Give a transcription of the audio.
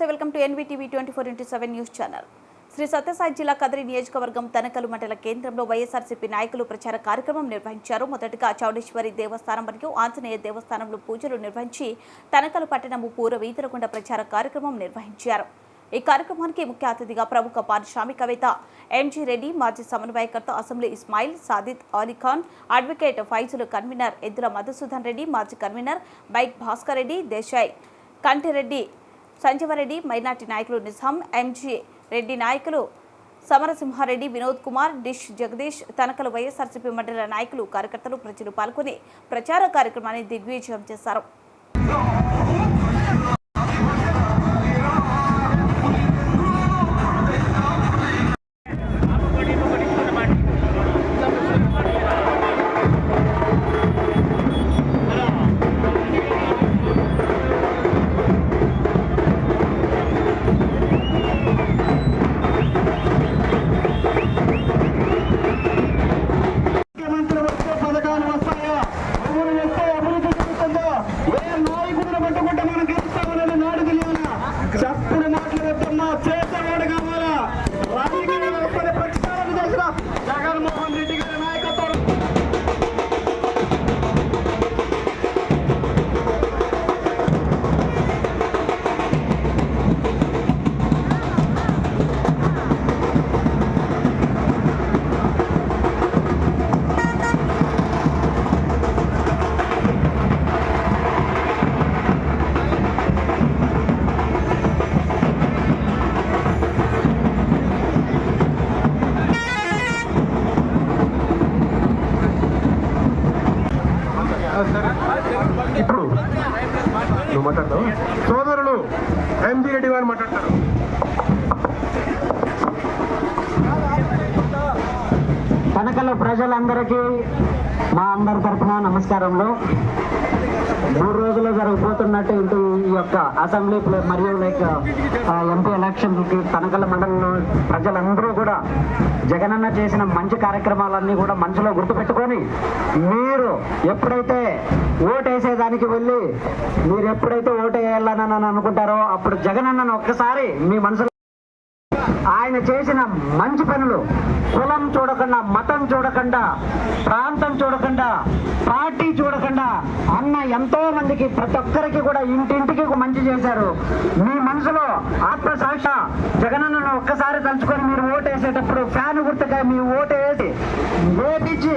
నమస్తే welcome to NVTV 24/7 news channel. Shri Sathya Sai Kadiri నియోజకవర్గం తనకలు మండల కేంద్రంలో వైఎస్ఆర్సీపీ నాయకులు ప్రచార కార్యక్రమం నిర్వహించారు. మొదటగా చౌడేశ్వరి దేవస్థానం మరియు ఆంజనేయ దేవస్థానంలో పూజలు నిర్వహించి తనకలు పట్టణము పూర్వ వీధులగుండా ప్రచార కార్యక్రమం నిర్వహించారు. ఈ కార్యక్రమానికి ముఖ్య అతిథిగా ప్రముఖ పారిశ్రామికవేత్త ఎంజీ రెడ్డి, మాజీ సమన్వయకర్త assembly Ismail, Sadid Ali Khan, advocate Faizul, convener Eddula Madhusudan Reddy, మాజీ convener bike Bhaskar Reddy, Desai Kantireddy, Sanjeevareddy, minority నాయకులు నిజాం, ఎంజీ రెడ్డి నాయకులు సమరసింహారెడ్డి, వినోద్ కుమార్, డిష్ జగదీష్, తనకలు వైఎస్ఆర్సీపీ మండల నాయకులు, కార్యకర్తలు, ప్రజలు పాల్గొని ప్రచార కార్యక్రమాన్ని దిగ్విజయం చేశారు. చప్పుడు మాట్లాడుతున్నా చేసేవాడు కావాలా? రాజకీయ వ్యవస్థని ప్రక్షాళన చేసిన జగన్మోహన్ రెడ్డి గారి నాయకత్వం ఇప్పుడు నువ్వు మాట్లాడతావు. సోదరులు ఎంజీ రెడ్డి గారు మాట్లాడతారు. తనకల ప్రజలందరికీ మా అందరి తరఫున నమస్కారంలో 3 రోజులు జరగబోతున్నట్టు ఈ యొక్క అసెంబ్లీ మరియు ఎంపీ ఎలక్షన్కి తనకల మండలంలో ప్రజలందరూ కూడా జగనన్న చేసిన మంచి కార్యక్రమాలన్నీ కూడా మనసులో గుర్తుపెట్టుకొని మీరు ఎప్పుడైతే ఓటు వేసేదానికి వెళ్ళి మీరు ఎప్పుడైతే ఓటు వేయాలని అనుకుంటారో అప్పుడు జగనన్నను ఒక్కసారి మీ మనసులో ఆయన చేసిన మంచి పనులు కులం చూడకుండా, మతం చూడకుండా, ప్రాంతం చూడకుండా, పార్టీ చూడకుండా అన్న ఎంతో మందికి ప్రతి ఒక్కరికి కూడా ఇంటింటికి మంచి చేశారు. మీ మనసులో ఆత్మసాక్ష జగనన్నను ఒక్కసారి తలుచుకొని మీరు ఓటు వేసేటప్పుడు ఫ్యాన్ గుర్తుగా మీ ఓటు వేసి వేపించి